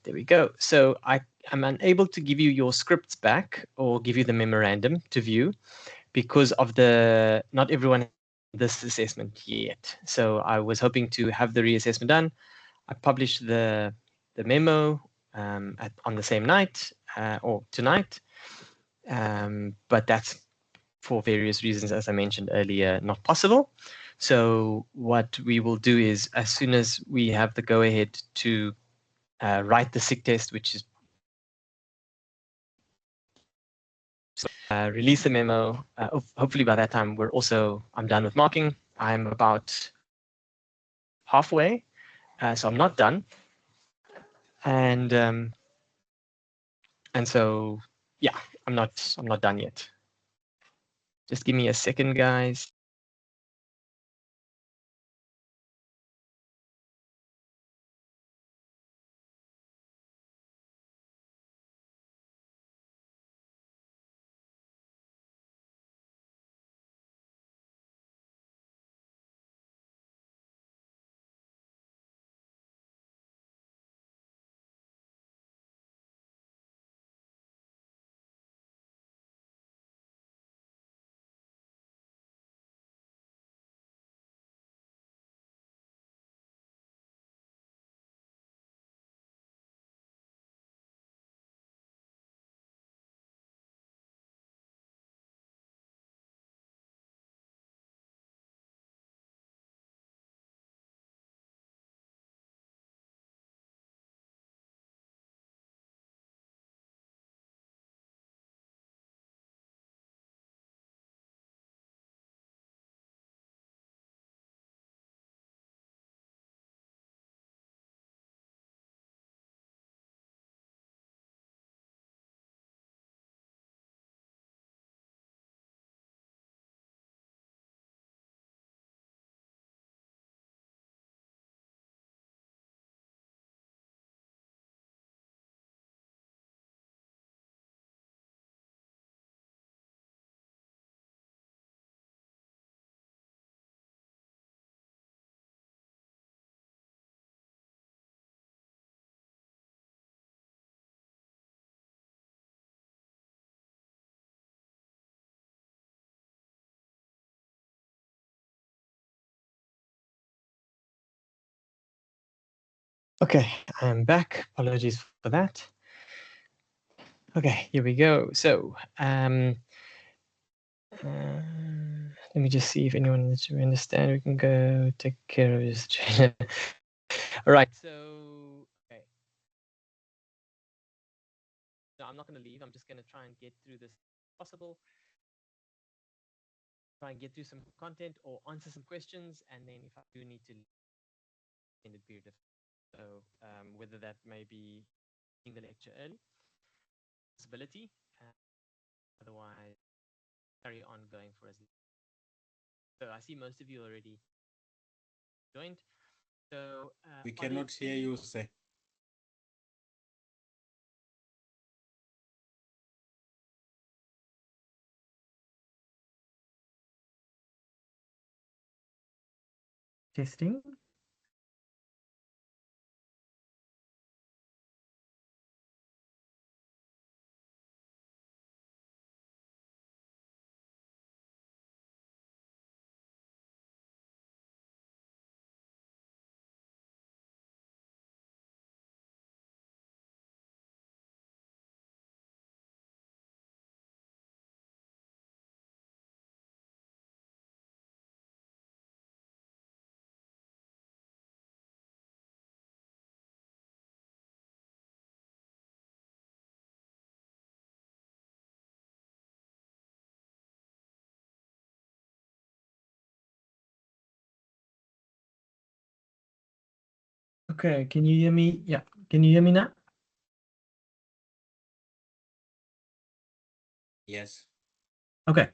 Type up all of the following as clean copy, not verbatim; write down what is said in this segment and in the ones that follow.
there we go. So I'm unable to give you your scripts back or give you the memorandum to view because of not everyone this assessment yet. So I was hoping to have the reassessment done. I published the memo on the same night or tonight, but that's for various reasons, as I mentioned earlier, not possible. So what we will do is, as soon as we have the go-ahead to write the SIG test, which is release the memo. Hopefully by that time I'm done with marking. I'm about halfway, so I'm not done. And so yeah, I'm not done yet. Just give me a second, guys. Okay, I'm back. Apologies for that. Okay, here we go. So let me just see if anyone needs to understand. We can go take care of this. All right. So okay. No, I'm not going to leave. I'm just going to try and get through this possible. Try and get through some content or answer some questions, and then if I do need to end the period of so whether that may be in the lecture early possibility, otherwise carry on going for as. So I see most of you already joined. So we cannot hear you, sir. Testing. Okay, can you hear me? Yeah, can you hear me now? Yes. Okay.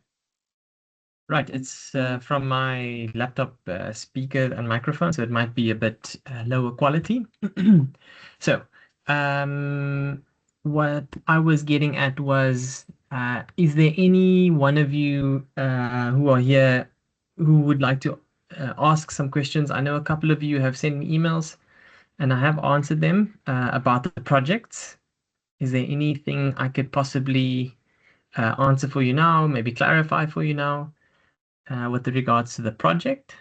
Right, it's from my laptop speaker and microphone, so it might be a bit lower quality. So, what I was getting at was, is there any one of you who are here who would like to ask some questions? I know a couple of you have sent me emails. and I have answered them about the projects. Is there anything I could possibly answer for you now, maybe clarify for you now with regards to the project?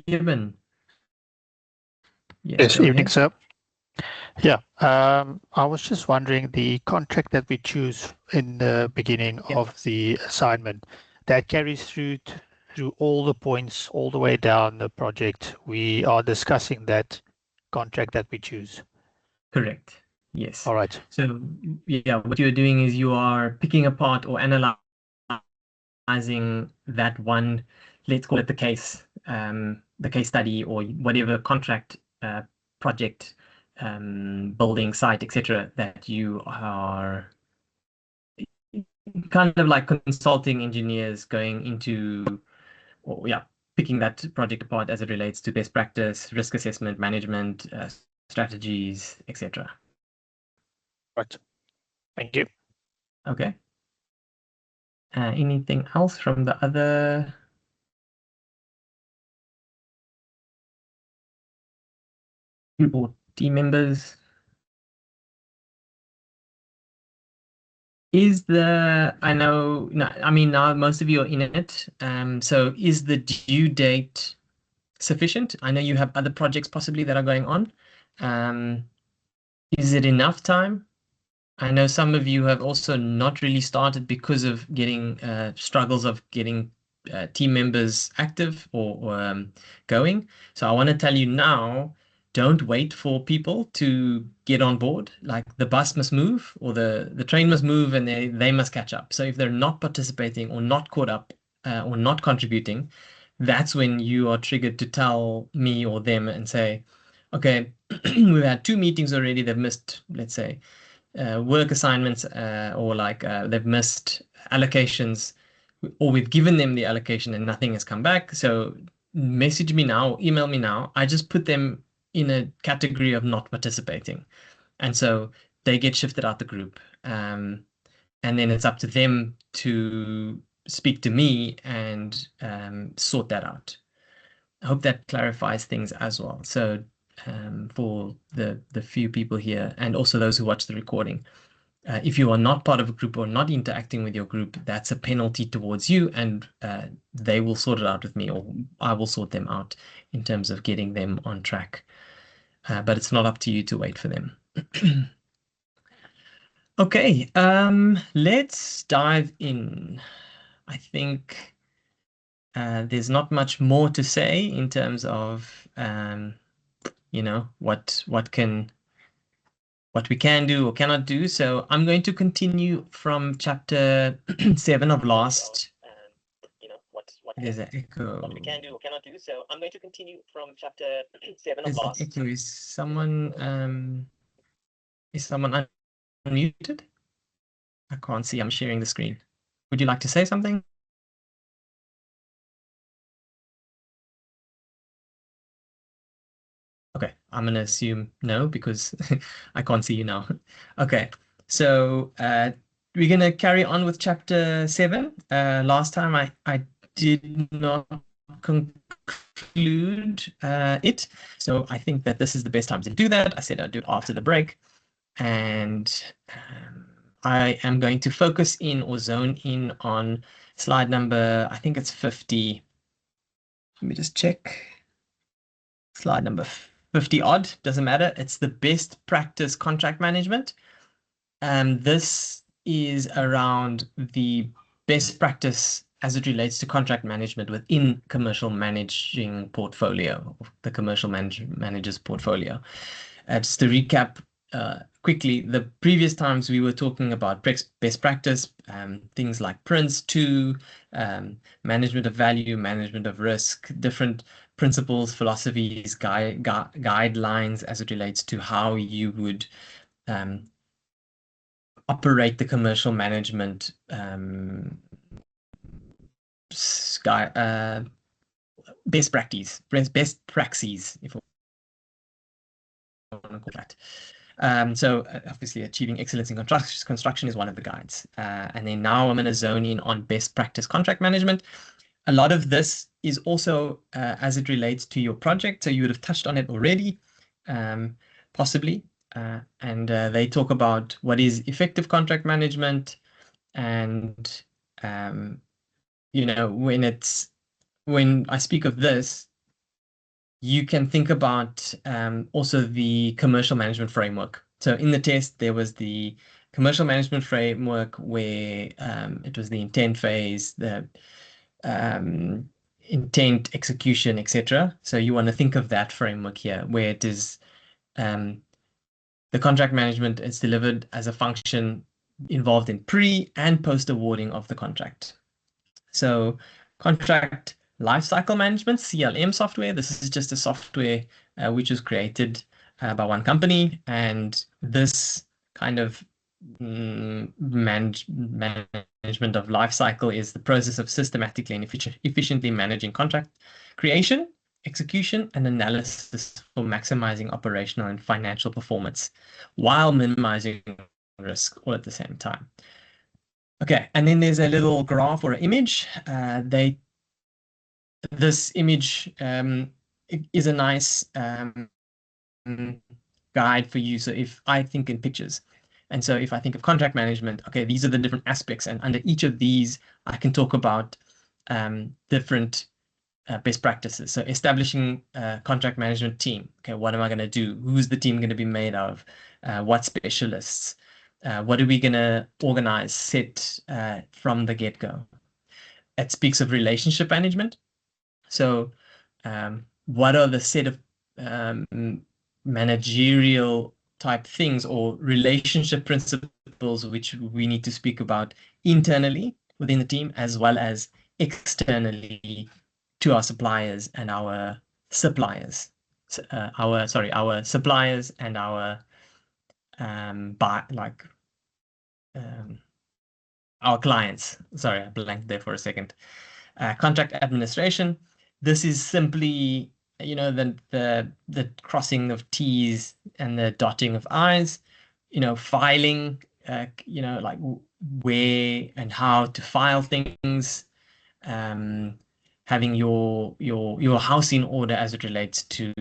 Evan. Yeah, Yes, go evening, ahead. sir. Yeah, I was just wondering the contract that we choose in the beginning Yeah. of the assignment, that carries through all the points, all the way down the project. We are discussing that contract that we choose. Correct. Yes. All right. So yeah, what you're doing is you are picking apart or analyzing that one, let's call it the case study or whatever contract, project, building site, etc., that you are kind of like consulting engineers going into, or yeah, picking that project apart as it relates to best practice, risk assessment, management, strategies, etc. Right. Thank you. Okay. Anything else from the other? Or team members? I know, no, I mean, now most of you are in it. So is the due date sufficient? I know you have other projects possibly that are going on. Is it enough time? I know some of you have also not really started because of getting struggles of getting team members active or going. So I want to tell you now, don't wait for people to get on board. Like the bus must move or the train must move and they must catch up. So if they're not participating or not caught up or not contributing, that's when you are triggered to tell me or them and say, okay, we've had 2 meetings already. They've missed, let's say, work assignments or like they've missed allocations, or we've given them the allocation and nothing has come back. So message me now, email me now. I just put them in a category of not participating. And so they get shifted out the group. And then it's up to them to speak to me and sort that out. I hope that clarifies things as well. So for the few people here and also those who watch the recording, if you are not part of a group or not interacting with your group, that's a penalty towards you, and they will sort it out with me, or I will sort them out in terms of getting them on track. But it's not up to you to wait for them. Okay, let's dive in. I think there's not much more to say in terms of what we can do or cannot do. So I'm going to continue from chapter 7 of last. There's an echo. What we can do or cannot do. So I'm going to continue from chapter 7 of last. Echo. Is someone unmuted? I can't see. I'm sharing the screen. Would you like to say something? Okay, I'm going to assume no because I can't see you now. Okay, so we're going to carry on with chapter 7. Last time I did not conclude it, so I think that this is the best time to do that. I said I'd do it after the break, and I am going to focus in or zone in on slide number, I think it's 50. Let me just check. Slide number 50 odd, doesn't matter. It's the best practice contract management. This is around the best practice as it relates to contract management within commercial managing portfolio, the commercial manager's portfolio. Just to recap quickly, the previous times we were talking about best practice, things like Prince2, management of value, management of risk, different principles, philosophies, guidelines as it relates to how you would operate the commercial management best practice, if I want to call that. So obviously achieving excellence in construction is one of the guides. And then now I'm going to zone in on best practice contract management. A lot of this is also as it relates to your project. So you would have touched on it already, possibly. And they talk about what is effective contract management. And, when I speak of this, you can think about also the commercial management framework. So in the test, there was the commercial management framework where it was the intent phase, the intent, execution, etc. So you want to think of that framework here, where it is the contract management is delivered as a function involved in pre and post awarding of the contract. So contract lifecycle management, CLM software. This is just a software which was created by one company, and this kind of management of lifecycle is the process of systematically and efficiently managing contract creation, execution, and analysis for maximizing operational and financial performance while minimizing risk all at the same time. Okay, and then there's a little graph or an image. This image is a nice guide for you. So if I think in pictures, and so if I think of contract management, okay, these are the different aspects, and under each of these, I can talk about different best practices. So establishing a contract management team. Okay, what am I going to do? Who's the team going to be made of? What specialists? What are we going to organize, set from the get-go? It speaks of relationship management. So what are the set of managerial type things or relationship principles which we need to speak about internally within the team, as well as externally to our suppliers and our suppliers. Our suppliers and our our clients. Sorry, I blanked there for a second. Contract administration. This is simply, the crossing of T's and the dotting of I's. Filing. Like where and how to file things. Having your house in order as it relates to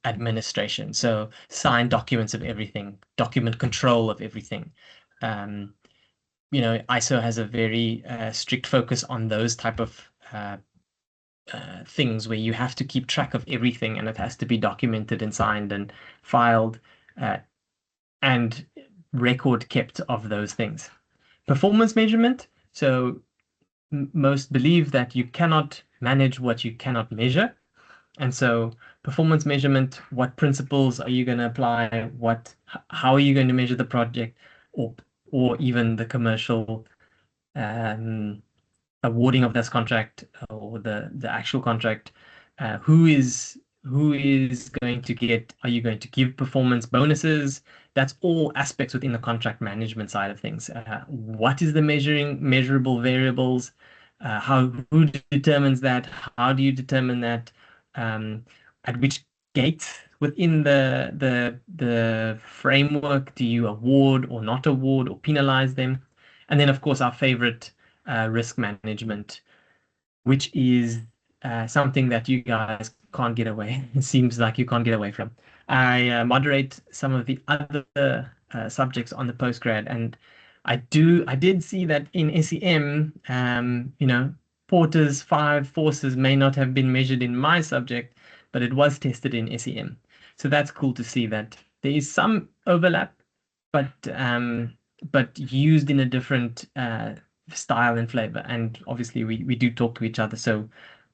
administration. So sign documents of everything, document control of everything. ISO has a very strict focus on those type of things where you have to keep track of everything, and it has to be documented and signed and filed and record kept of those things. Performance measurement. So most believe that you cannot manage what you cannot measure. And so performance measurement, what principles are you going to apply? How are you going to measure the project or even the commercial awarding of this contract or the actual contract? Who is going to get, are you going to give performance bonuses? That's all aspects within the contract management side of things. What is the measurable variables? Who determines that? How do you determine that? At which gates within the framework do you award or not award or penalize them? And then, of course, our favorite, risk management, which is something that you guys can't get away. It seems like you can't get away from. I moderate some of the other subjects on the postgrad, and I did see that in SEM, Porter's 5 forces may not have been measured in my subject, but it was tested in SEM. So that's cool to see that there is some overlap, but used in a different style and flavor. And obviously we do talk to each other. So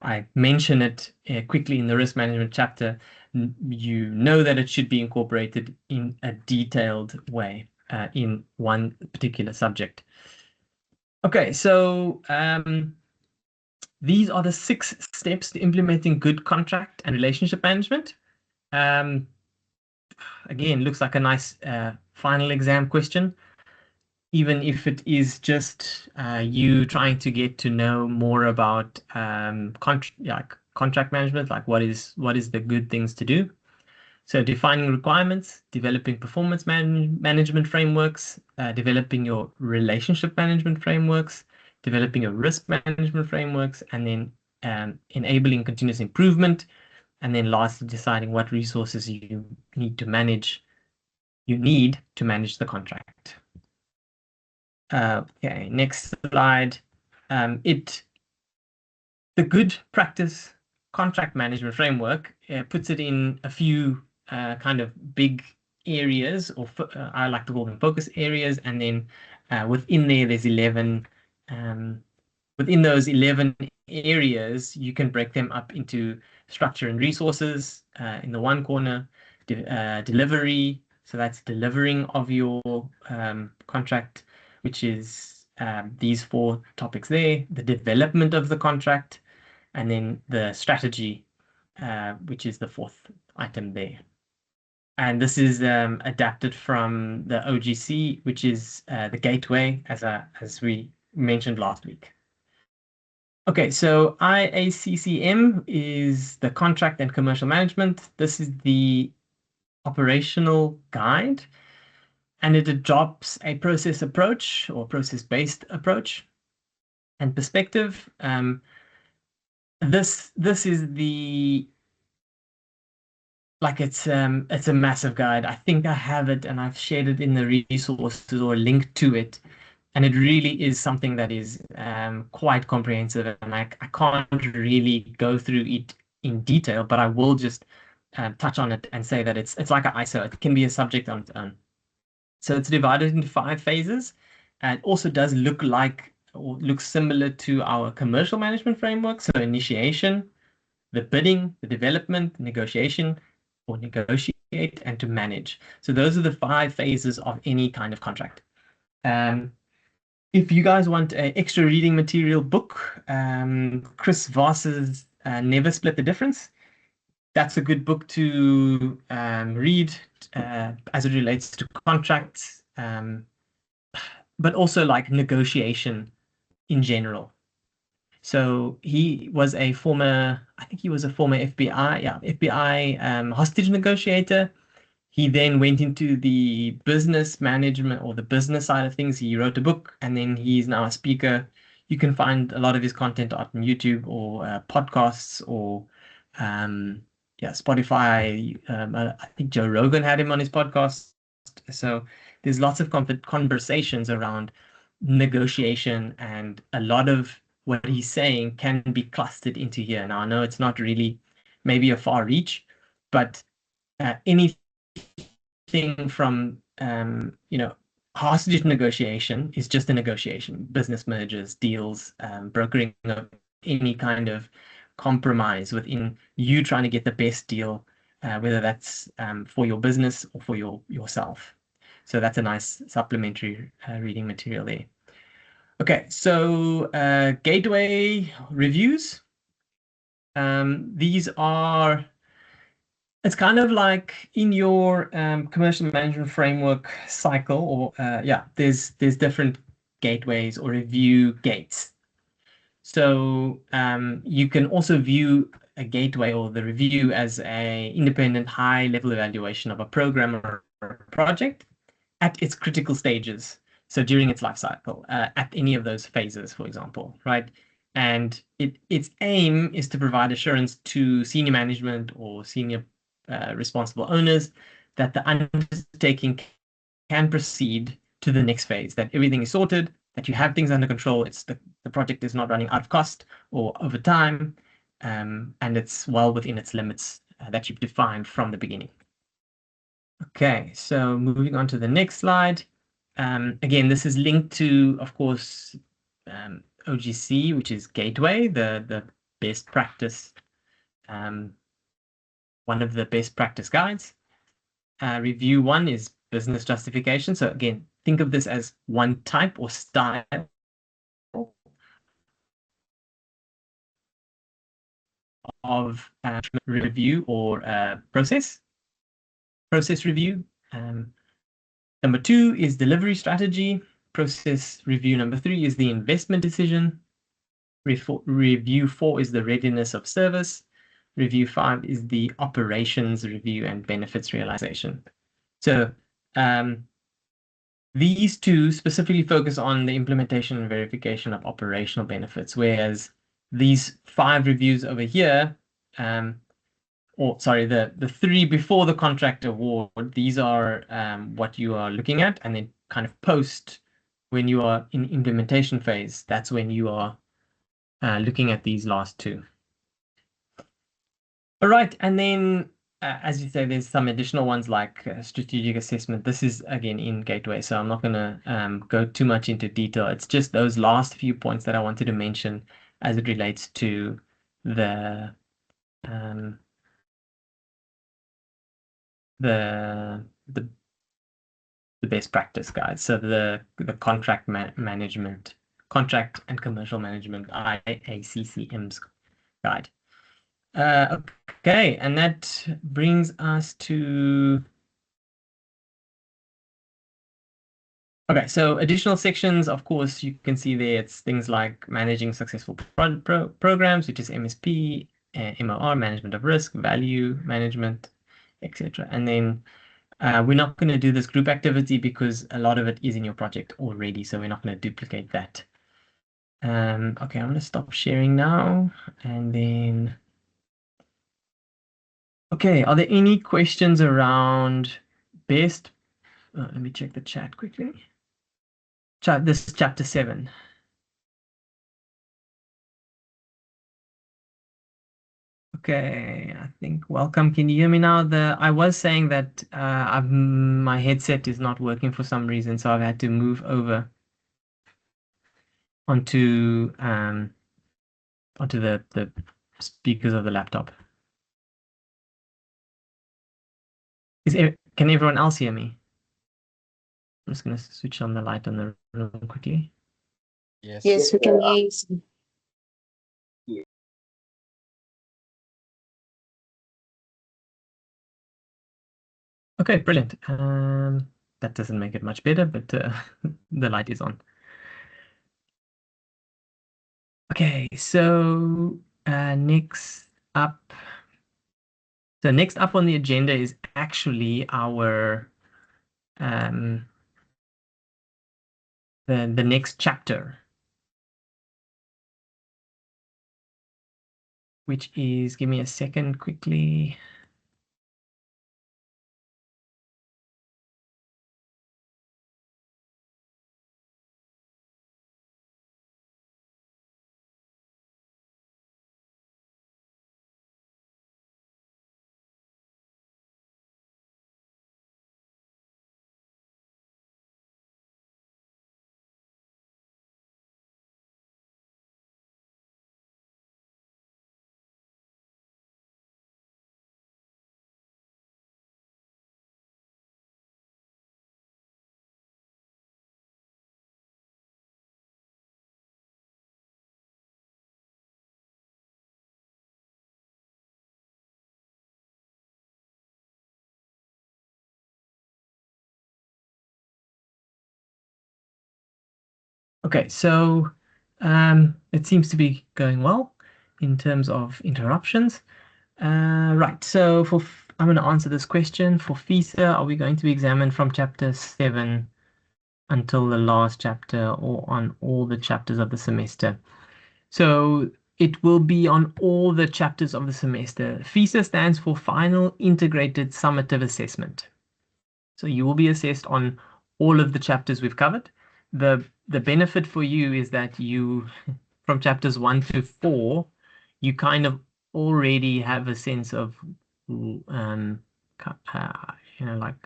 I mention it quickly in the risk management chapter. You know that it should be incorporated in a detailed way in one particular subject. Okay, so these are the 6 steps to implementing good contract and relationship management. Again, looks like a nice final exam question, even if it is just you trying to get to know more about contract management, like what is the good things to do. So defining requirements, developing performance management frameworks, developing your relationship management frameworks, developing your risk management frameworks, and then enabling continuous improvement. And then lastly, deciding what resources you need to manage the contract. Okay, next slide. The good practice contract management framework puts it in a few kind of big areas, or I like to call them focus areas, and then within there's 11. Within those 11 areas, you can break them up into structure and resources in the one corner, delivery, so that's delivering of your contract, which is these 4 topics there, the development of the contract, and then the strategy, which is the 4th item there. And this is adapted from the OGC, which is the gateway, as we mentioned last week. Okay, so IACCM is the contract and commercial management. This is the operational guide, and it adopts a process approach or process-based approach and perspective. This is the, like, it's a massive guide. I think I have it and I've shared it in the resources or linked to it. And it really is something that is quite comprehensive, and I can't really go through it in detail, but I will just touch on it and say that it's like an ISO. It can be a subject on its own. So it's divided into 5 phases, and it also does look like, or looks similar to our commercial management framework. So initiation, the bidding, the development, negotiation, or negotiate, and to manage. So those are the 5 phases of any kind of contract. If you guys want an extra reading material book, Chris Voss's Never Split the Difference. That's a good book to read as it relates to contracts, but also like negotiation in general. So he was a former, I think he was a former FBI hostage negotiator. He then went into the business management or the business side of things. He wrote a book, and then he's now a speaker. You can find a lot of his content on YouTube or podcasts or Spotify. I think Joe Rogan had him on his podcast. So there's lots of conversations around negotiation, and a lot of what he's saying can be clustered into here. Now, I know it's not really maybe a far reach, but anything from hostage negotiation is just a negotiation. Business mergers, deals, brokering of any kind of compromise within you trying to get the best deal, whether that's for your business or for yourself. So that's a nice supplementary reading material there. Okay, so gateway reviews. These are, it's kind of like in your commercial management framework cycle, or there's different gateways or review gates. So you can also view a gateway or the review as an independent high-level evaluation of a program or a project at its critical stages. So during its life cycle, at any of those phases, for example, right? And its aim is to provide assurance to senior management or senior responsible owners that the undertaking can proceed to the next phase, that everything is sorted, that you have things under control, it's the project is not running out of cost or over time, and it's well within its limits that you've defined from the beginning. Okay, so moving on to the next slide. Again, this is linked to, of course, OGC, which is Gateway, the best practice, one of the best practice guides. Review 1 is business justification. So again, think of this as one type or style of review or process review. Number 2 is delivery strategy. Process review number 3 is the investment decision. Review 4 is the readiness of service. review 5 is the operations review and benefits realization. So these two specifically focus on the implementation and verification of operational benefits, whereas these 5 reviews over here, the 3 before the contract award, these are what you are looking at, and then kind of post, when you are in implementation phase, that's when you are looking at these last 2. All right, and then as you say, there's some additional ones like strategic assessment. This is again in Gateway, so I'm not going to go too much into detail. It's just those last few points that I wanted to mention as it relates to the best practice guide. So the contract management, contract and commercial management, IACCM's guide. Okay, and that brings us to so additional sections, of course, you can see there, it's things like managing successful programs, which is MSP, MOR, management of risk, value management, etc. And then we're not going to do this group activity because a lot of it is in your project already, so we're not going to duplicate that. Okay, I'm going to stop sharing now, and then okay, are there any questions around best? Let me check the chat quickly. This is chapter 7. Okay, I think welcome. Can you hear me now? I was saying that my headset is not working for some reason, so I've had to move over onto the speakers of the laptop. Can everyone else hear me? I'm just going to switch on the light on the room quickly. Yes. Yes, we can hear you. Okay, brilliant. That doesn't make it much better, but the light is on. Okay, so next up. So next up on the agenda is actually our the next chapter, which is, give me a second quickly. Okay, so it seems to be going well in terms of interruptions. Right, so I'm going to answer this question. For FISA, are we going to be examined from chapter 7 until the last chapter, or on all the chapters of the semester? So it will be on all the chapters of the semester. FISA stands for Final Integrated Summative Assessment. So you will be assessed on all of the chapters we've covered. The benefit for you is that you, from chapters 1 to 4, you kind of already have a sense of, like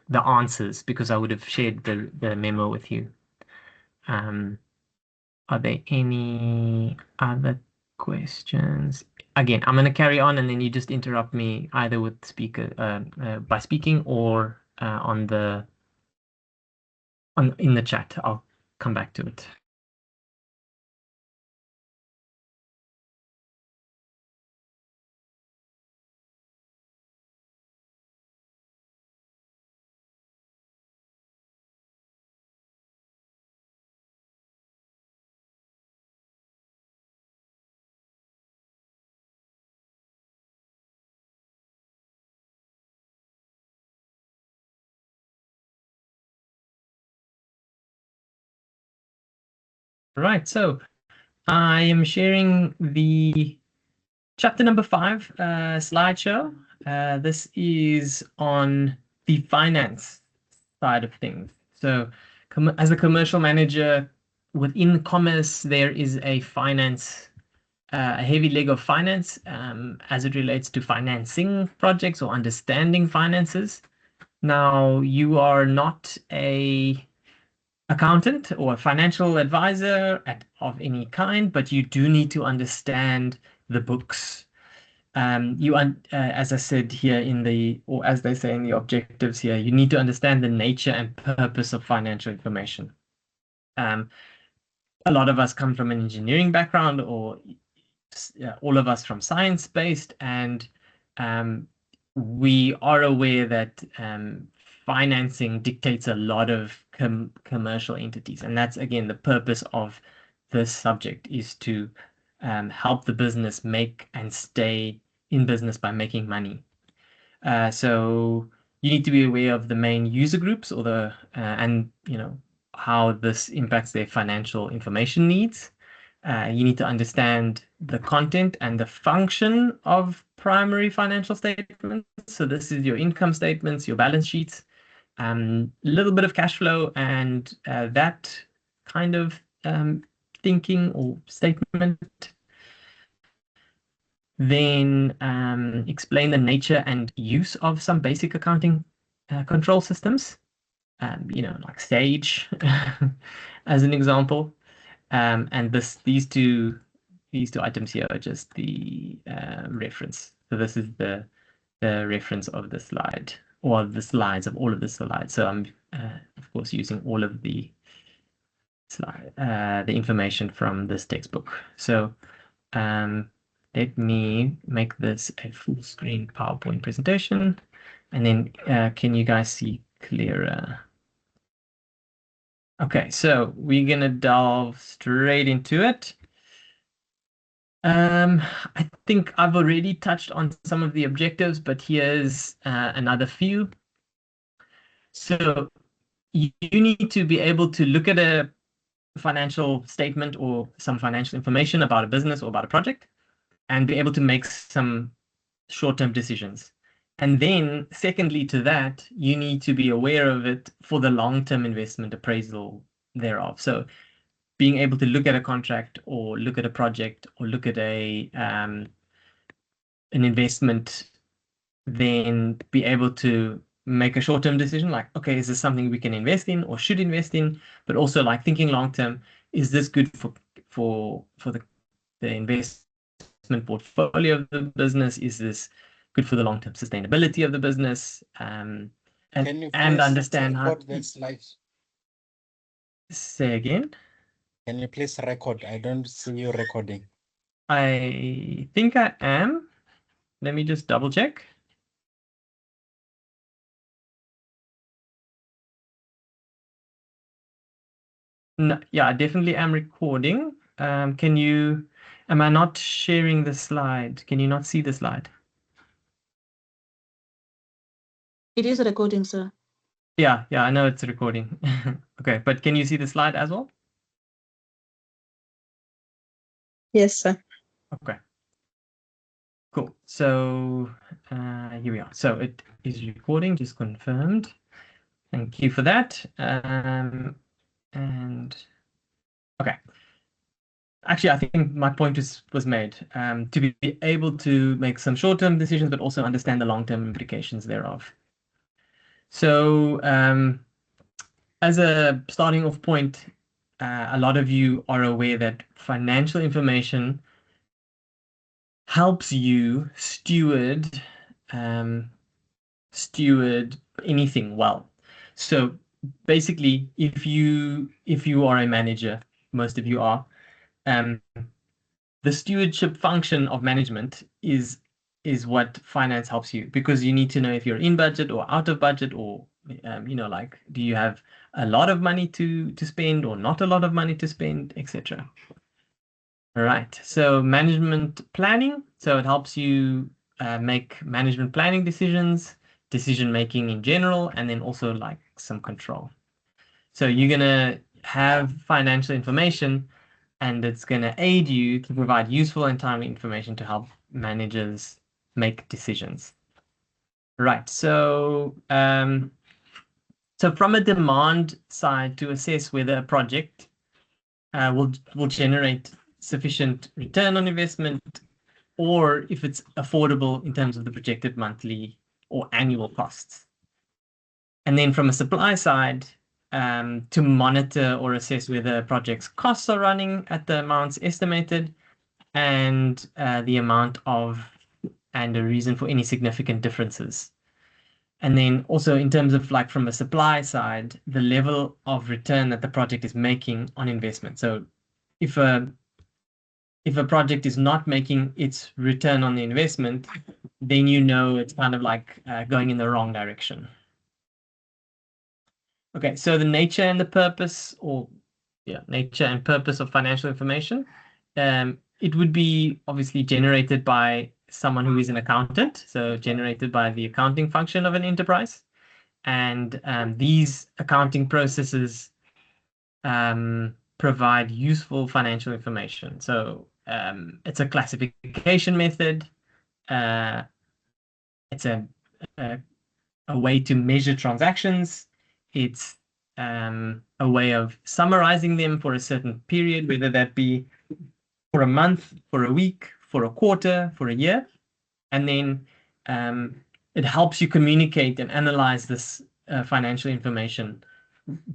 the answers, because I would have shared the memo with you. Are there any other questions? Again, I'm going to carry on, and then you just interrupt me either with by speaking or in the chat. I'll come back to it. Right, so I am sharing the chapter number 5 slideshow. This is on the finance side of things. So as a commercial manager within commerce, there is a finance, a heavy leg of finance as it relates to financing projects or understanding finances. Now, you are not a accountant or a financial advisor of any kind, but you do need to understand the books. As I said here or as they say in the objectives here, you need to understand the nature and purpose of financial information. A lot of us come from an engineering background, or all of us from science-based, and we are aware that financing dictates a lot of commercial entities, and that's again the purpose of this subject, is to help the business make and stay in business by making money. So you need to be aware of the main user groups, or and how this impacts their financial information needs. You need to understand the content and the function of primary financial statements. So this is your income statements, your balance sheets, a little bit of cash flow, and that kind of thinking or statement. Then explain the nature and use of some basic accounting control systems, like Sage as an example. And these two items here are just the reference. So this is the reference of the slide, or the slides of all of the slides. So I'm of course using all of the the information from this textbook. So let me make this a full screen PowerPoint presentation, and then can you guys see clearer? Okay, so we're gonna delve straight into it. I think I've already touched on some of the objectives, but here's another few. So you need to be able to look at a financial statement or some financial information about a business or about a project, and be able to make some short-term decisions. And then secondly to that, you need to be aware of it for the long-term investment appraisal thereof. So being able to look at a contract, or look at a project, or look at an investment, then be able to make a short-term decision like, okay, is this something we can invest in or should invest in? But also like thinking long-term, is this good for the investment portfolio of the business? Is this good for the long-term sustainability of the business? And understand how. Say again. Can you please record? I don't see you recording. I think I am. Let me just double check. No, yeah, I definitely am recording. Am I not sharing the slide? Can you not see the slide? It is a recording, sir. Yeah, I know it's recording. Okay, but can you see the slide as well? Yes, sir. Okay. Cool. So here we are. So it is recording, just confirmed. Thank you for that. And okay. Actually, I think my point was made, to be able to make some short-term decisions, but also understand the long-term implications thereof. So as a starting off point, a lot of you are aware that financial information helps you steward anything well. So basically, if you are a manager, most of you are, the stewardship function of management is what finance helps you, because you need to know if you're in budget or out of budget, or like, do you have a lot of money to spend or not a lot of money to spend, etc. All right, so management planning. So it helps you make management planning decisions, decision making in general, and then also like some control. So you're gonna have financial information and it's going to aid you to provide useful and timely information to help managers make decisions. Right. So, so from a demand side, to assess whether a project will generate sufficient return on investment, or if it's affordable in terms of the projected monthly or annual costs. And then from a supply side, to monitor or assess whether a project's costs are running at the amounts estimated, and the amount of, and a reason for any significant differences. And then also in terms of like from a supply side, the level of return that the project is making on investment. So if a project is not making its return on the investment, then you know it's kind of like going in the wrong direction. Okay, so the nature and the purpose, or nature and purpose of financial information. It would be obviously generated by someone who is an accountant, so generated by the accounting function of an enterprise. And these accounting processes provide useful financial information. So it's a classification method. It's a way to measure transactions. It's a way of summarizing them for a certain period, whether that be for a month, for a week, for a quarter, for a year. And then it helps you communicate and analyze this financial information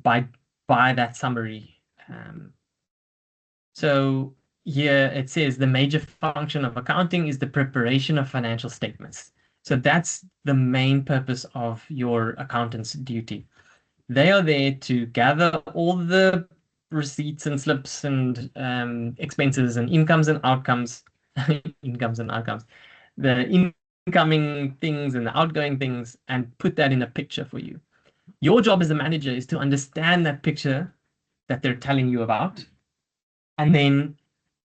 by that summary. So here it says the major function of accounting is the preparation of financial statements. So that's the main purpose of your accountant's duty. They are there to gather all the receipts and slips and expenses and incomes and outcomes, the incoming things and the outgoing things, and put that in a picture for you. Your job as a manager is to understand that picture that they're telling you about, and then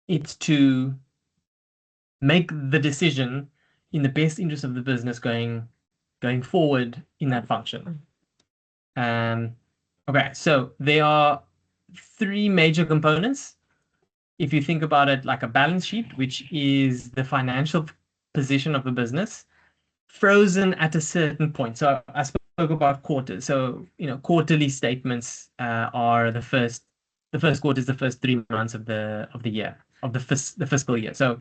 it's to make the decision in the best interest of the business going forward in that function. Okay, so there are three major components. If you think about it like a balance sheet, which is the financial position of a business, frozen at a certain point. So I spoke about quarters. So quarterly statements are the first quarter is the first 3 months of the year, of the fiscal year. So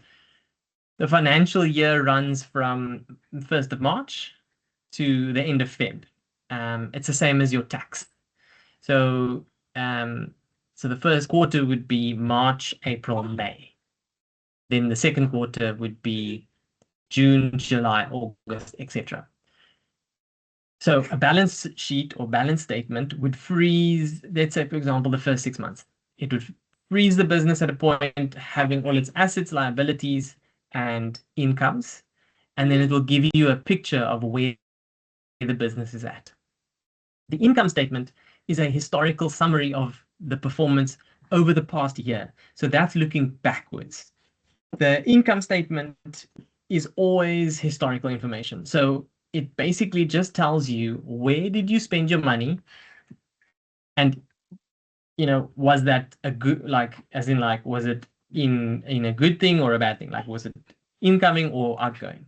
the financial year runs from the 1st of March to the end of Feb. It's the same as your tax. So so the first quarter would be March, April, May. Then the second quarter would be June, July, August, etc. So a balance sheet or balance statement would freeze, let's say, for example, the first 6 months. It would freeze the business at a point, having all its assets, liabilities, and incomes. And then it will give you a picture of where the business is at. The income statement is a historical summary of the performance over the past year. So that's looking backwards. The income statement is always historical information. So it basically just tells you where did you spend your money, and was that a good, like, as in like, was it in a good thing or a bad thing? Like, was it incoming or outgoing?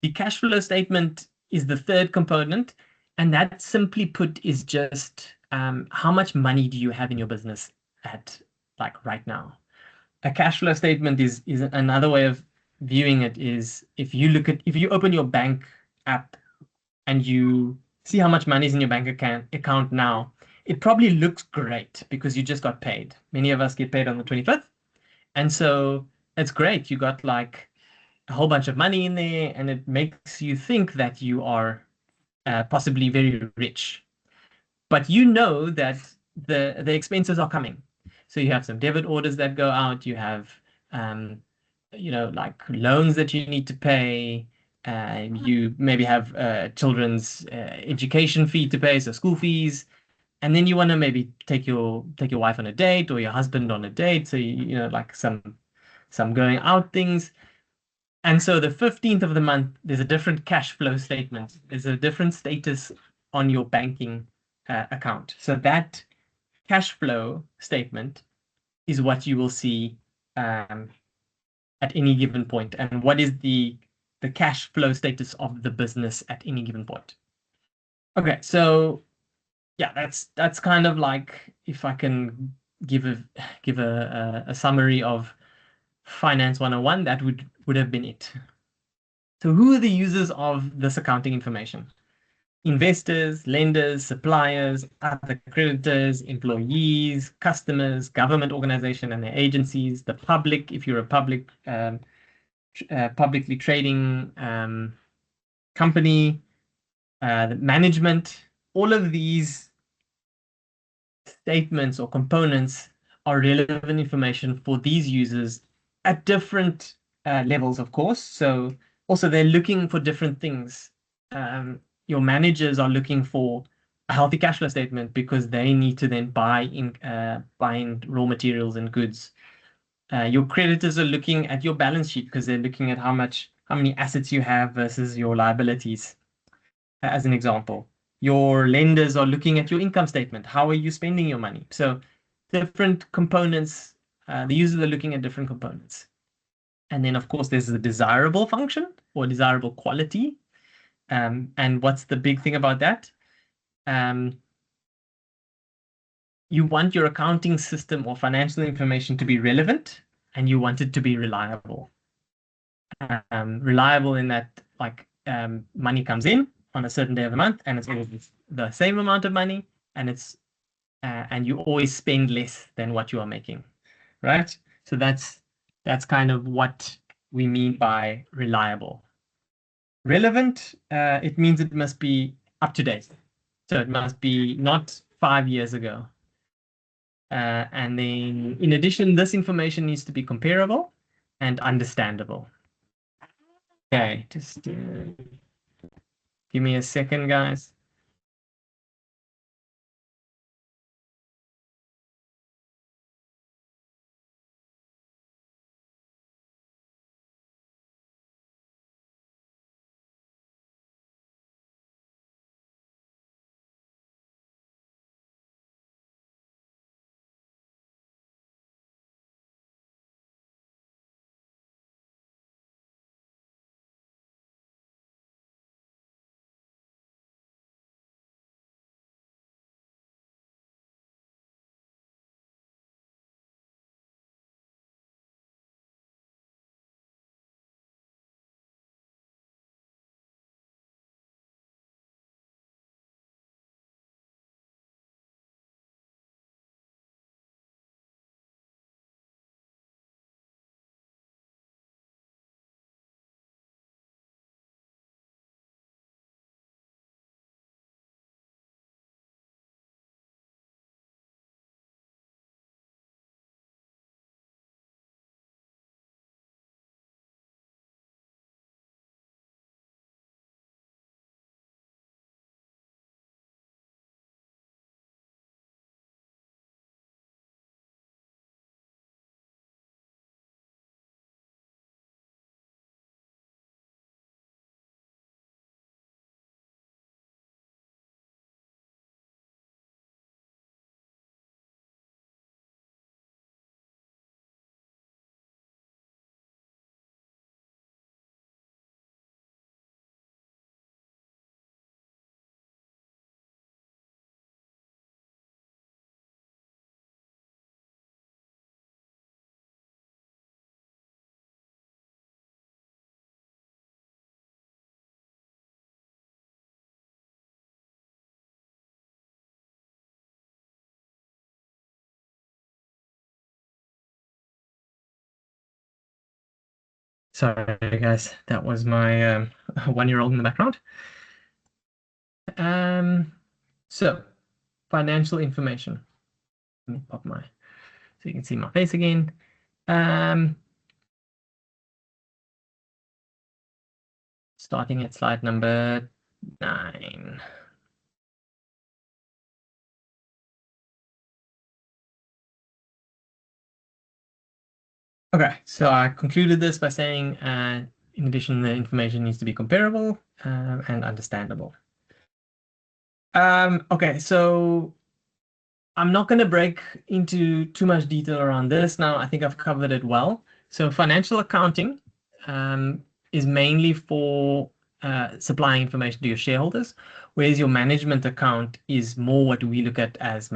The cash flow statement is the third component, and that simply put is just how much money do you have in your business at like right now. A cash flow statement is another way of viewing it. Is if you open your bank app and you see how much money is in your bank account now, it probably looks great because you just got paid. Many of us get paid on the 25th, and so it's great. You got like a whole bunch of money in there, and it makes you think that you are possibly very rich. But you know that the expenses are coming. So you have some debit orders that go out. You have, like loans that you need to pay. You maybe have children's education fee to pay, so school fees. And then you want to maybe take your wife on a date or your husband on a date. So like some going out things. And so the 15th of the month, there's a different cash flow statement. There's a different status on your banking account. So that cash flow statement is what you will see at any given point, and what is the cash flow status of the business at any given point. Okay, so yeah, that's kind of like, if I can give a summary of Finance 101, that would have been it. So who are the users of this accounting information? Investors, lenders, suppliers, other creditors, employees, customers, government organization and their agencies, the public, if you're a public publicly trading company, the management. All of these statements or components are relevant information for these users at different levels, of course. So also they're looking for different things. Your managers are looking for a healthy cash flow statement because they need to then buy in raw materials and goods. Your creditors are looking at your balance sheet because they're looking at how many assets you have versus your liabilities, as an example. Your lenders are looking at your income statement. How are you spending your money? So different components, the users are looking at different components. And then, of course, there's the desirable function or desirable quality. And what's the big thing about that? You want your accounting system or financial information to be relevant, and you want it to be reliable. Reliable in that, like, money comes in on a certain day of the month, and it's always the same amount of money, and it's and you always spend less than what you are making, right? So that's kind of what we mean by reliable. Relevant, it means it must be up to date. So it must be not 5 years ago. And then, in addition, this information needs to be comparable and understandable. Okay, just give me a second, guys. Sorry, guys, that was my 1-year-old in the background. So financial information. Let me pop so you can see my face again. Starting at slide number 9. Okay, so I concluded this by saying, in addition, the information needs to be comparable and understandable. Okay, so I'm not going to break into too much detail around this now. I think I've covered it well. So financial accounting is mainly for supplying information to your shareholders, whereas your management account is more what we look at as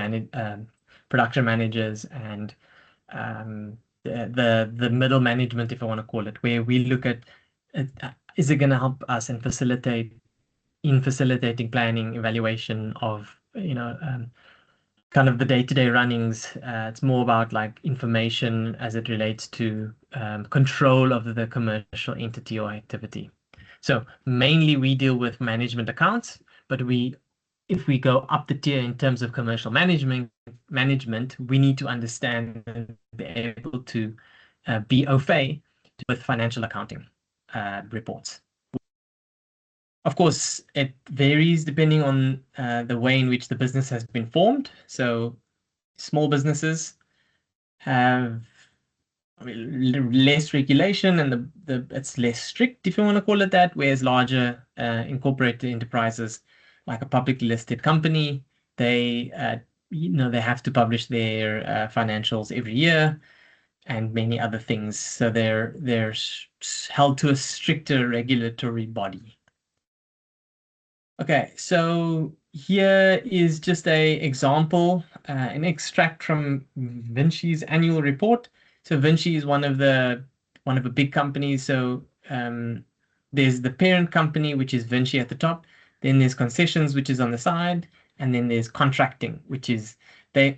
production managers and the middle management, if I want to call it, where we look at is it going to help us and facilitating planning, evaluation of kind of the day-to-day runnings. It's more about like information as it relates to control of the commercial entity or activity. So mainly we deal with management accounts, but if we go up the tier in terms of commercial management, we need to understand and be able to be au fait with financial accounting reports. Of course, it varies depending on the way in which the business has been formed. So small businesses have less regulation and it's less strict, if you want to call it that, whereas larger incorporated enterprises, like a publicly listed company, they they have to publish their financials every year and many other things. So they're held to a stricter regulatory body. Okay, so here is just an example, an extract from Vinci's annual report. So Vinci is one of the big companies. So there's the parent company, which is Vinci at the top. Then there's concessions, which is on the side, and then there's contracting, which is the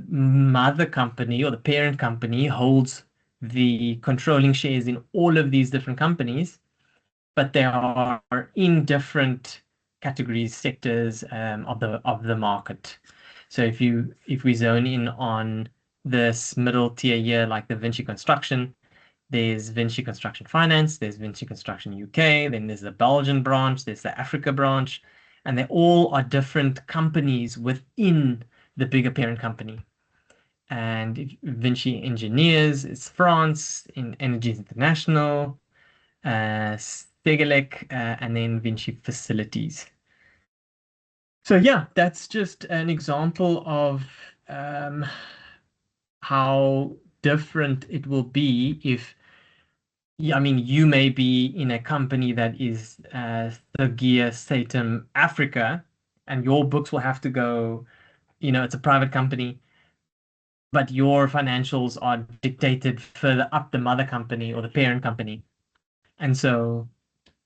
mother company or the parent company holds the controlling shares in all of these different companies, but they are in different categories, sectors of the market. So if we zone in on this middle tier here, like the Vinci Construction, there's Vinci Construction Finance, there's Vinci Construction UK, then there's the Belgian branch, there's the Africa branch, and they all are different companies within the bigger parent company. And Vinci Engineers is France, in Energies International, Stegelec, and then Vinci Facilities. So yeah, that's just an example of how different it will be if, I mean, you may be in a company that is Thurgia Satum Africa, and your books will have to go, it's a private company, but your financials are dictated further up the mother company or the parent company. And so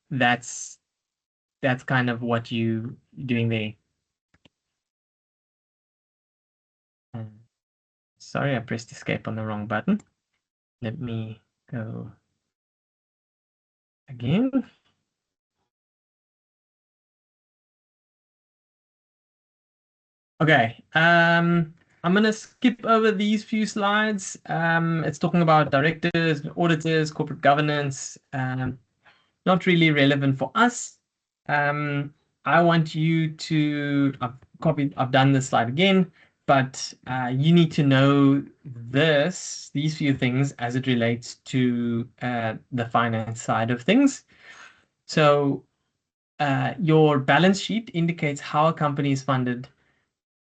that's kind of what you're doing there. Sorry, I pressed escape on the wrong button. Let me go again. Okay, I'm going to skip over these few slides. It's talking about directors, auditors, corporate governance, not really relevant for us. I want you to, I've done this slide again, but you need to know these few things as it relates to the finance side of things. So your balance sheet indicates how a company is funded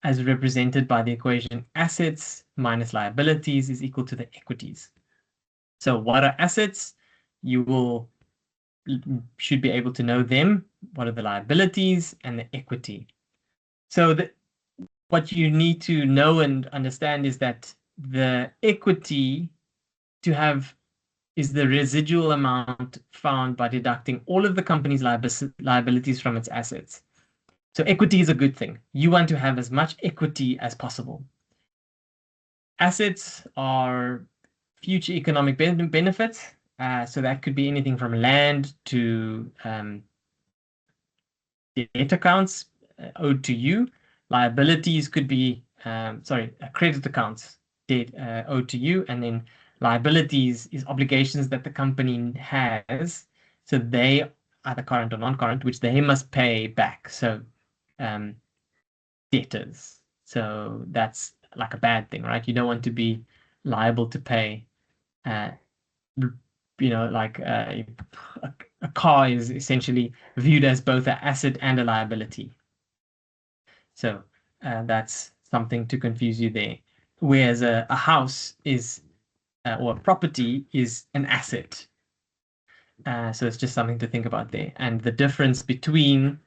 as represented by the equation assets minus liabilities is equal to the equities. So what are assets? You should be able to know them. What are the liabilities and the equity? So what you need to know and understand is that the equity to have is the residual amount found by deducting all of the company's liabilities from its assets. So equity is a good thing. You want to have as much equity as possible. Assets are future economic benefits. So that could be anything from land to debt accounts owed to you. Liabilities could be, credit accounts debt owed to you. And then liabilities is obligations that the company has. So they either current or non-current, which they must pay back. So debtors. So that's like a bad thing, right? You don't want to be liable to pay, like a car is essentially viewed as both an asset and a liability. So that's something to confuse you there. Whereas a house is, or a property is an asset. So it's just something to think about there. And the difference between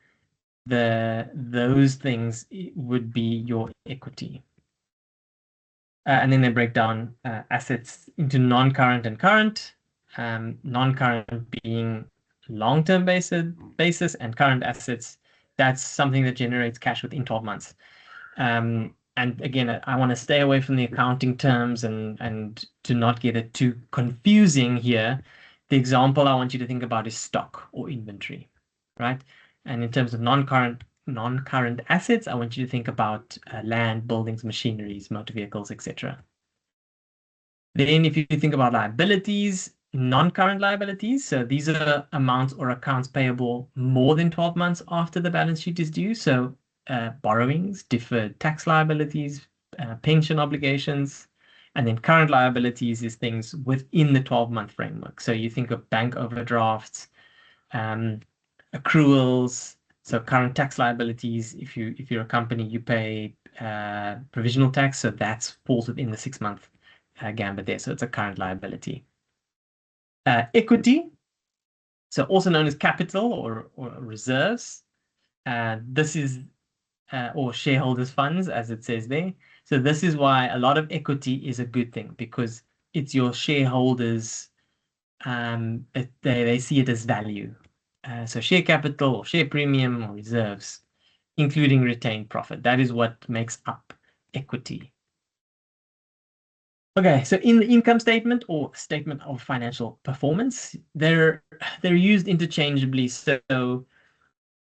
those things would be your equity. And then they break down assets into non-current and current. Non-current being long-term basis, and current assets, that's something that generates cash within 12 months. And again, I want to stay away from the accounting terms and to not get it too confusing here. The example I want you to think about is stock or inventory, right? And in terms of non-current assets, I want you to think about land, buildings, machineries, motor vehicles, etc. Then if you think about liabilities, non-current liabilities, so these are amounts or accounts payable more than 12 months after the balance sheet is due. So borrowings, deferred tax liabilities, pension obligations, and then current liabilities is things within the 12-month framework. So you think of bank overdrafts, accruals. So current tax liabilities, if you're a company, you pay provisional tax, so that falls within the 6-month gambit there. So it's a current liability. Equity, so also known as capital or reserves. This is or shareholders' funds, as it says there. So this is why a lot of equity is a good thing, because it's your shareholders. They see it as value. So share capital or share premium or reserves, including retained profit. That is what makes up equity. Okay, so in the income statement or statement of financial performance, they're used interchangeably. So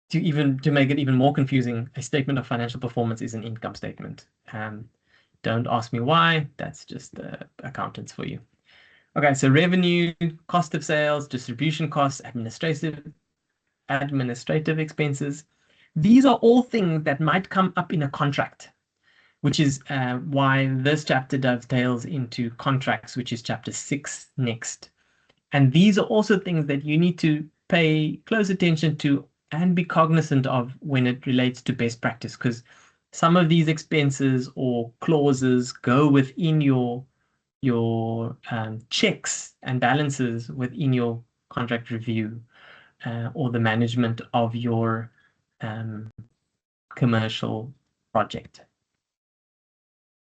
to make it even more confusing, a statement of financial performance is an income statement. Don't ask me why. That's just accountants for you. Okay, so revenue, cost of sales, distribution costs, administrative expenses. These are all things that might come up in a contract, which is why this chapter dovetails into contracts, which is chapter 6 next. And these are also things that you need to pay close attention to and be cognizant of when it relates to best practice, because some of these expenses or clauses go within your checks and balances within your contract review or the management of your commercial project.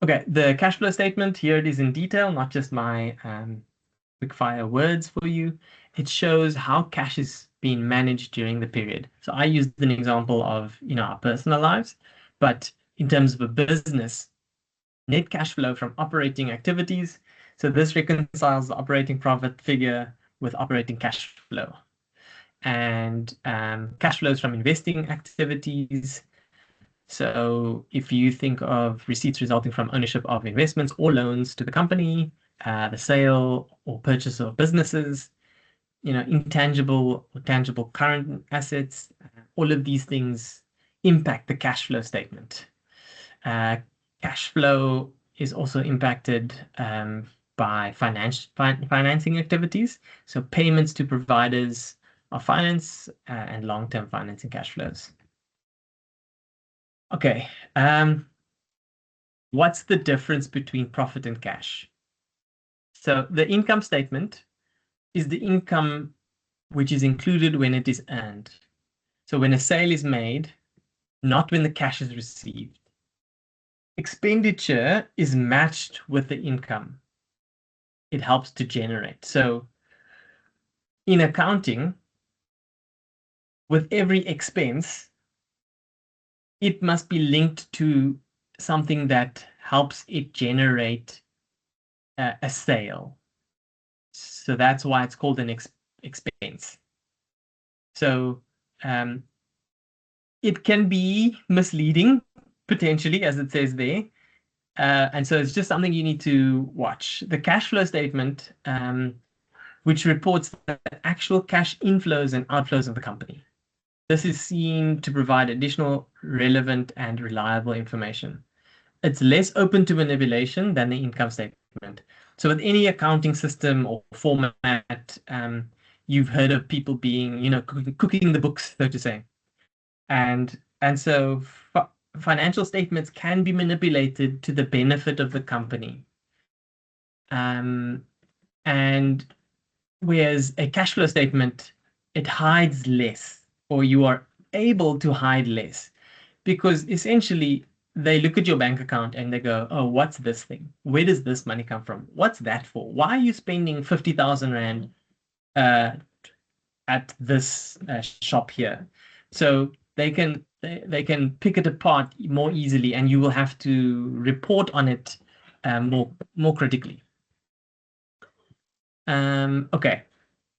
Okay, the cash flow statement, here it is in detail, not just my quick fire words for you. It shows how cash is being managed during the period. So I used an example of our personal lives, but in terms of a business, net cash flow from operating activities. So this reconciles the operating profit figure with operating cash flow. And cash flows from investing activities. So if you think of receipts resulting from ownership of investments or loans to the company, the sale or purchase of businesses, intangible or tangible current assets, all of these things impact the cash flow statement. Cash flow is also impacted by financing activities, so payments to providers of finance and long-term financing cash flows. Okay, what's the difference between profit and cash? So the income statement is the income which is included when it is earned. So when a sale is made, not when the cash is received. Expenditure is matched with the income it helps to generate. So in accounting, with every expense, it must be linked to something that helps it generate a sale. So that's why it's called an expense. So it can be misleading, potentially, as it says there. And so it's just something you need to watch. The cash flow statement, which reports the actual cash inflows and outflows of the company. This is seen to provide additional relevant and reliable information. It's less open to manipulation than the income statement. So with any accounting system or format, you've heard of people being, cooking the books, so to say. And so financial statements can be manipulated to the benefit of the company. And whereas a cash flow statement, it hides less, or you are able to hide less, because essentially they look at your bank account and they go, oh, what's this thing? Where does this money come from? What's that for? Why are you spending 50,000 Rand at this shop here? So they can pick it apart more easily, and you will have to report on it more critically. Okay,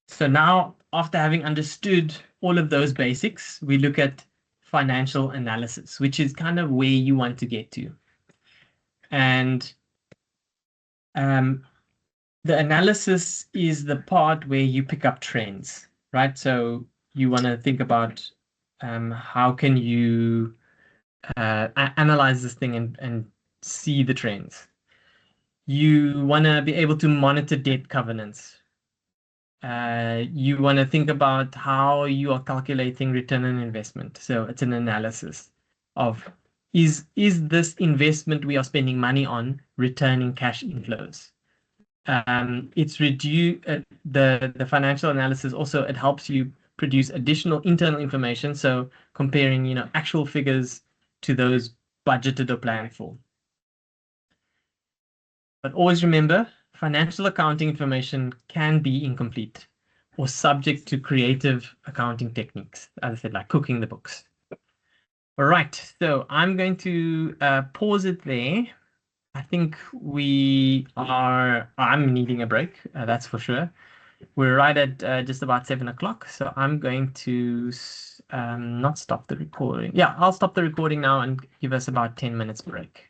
so now after having understood all of those basics, we look at financial analysis, which is kind of where you want to get to. And the analysis is the part where you pick up trends, right? So you want to think about how can you analyze this thing and see the trends. You want to be able to monitor debt covenants. You want to think about how you are calculating return on investment. So it's an analysis of, is this investment we are spending money on returning cash inflows? It's the financial analysis also, it helps you produce additional internal information. So comparing, actual figures to those budgeted or planned for. But always remember, financial accounting information can be incomplete or subject to creative accounting techniques, as I said, like cooking the books. All right, so I'm going to pause it there. I think I'm needing a break, that's for sure. We're right at just about 7 o'clock, so I'm going to not stop the recording. Yeah, I'll stop the recording now and give us about 10 minutes break.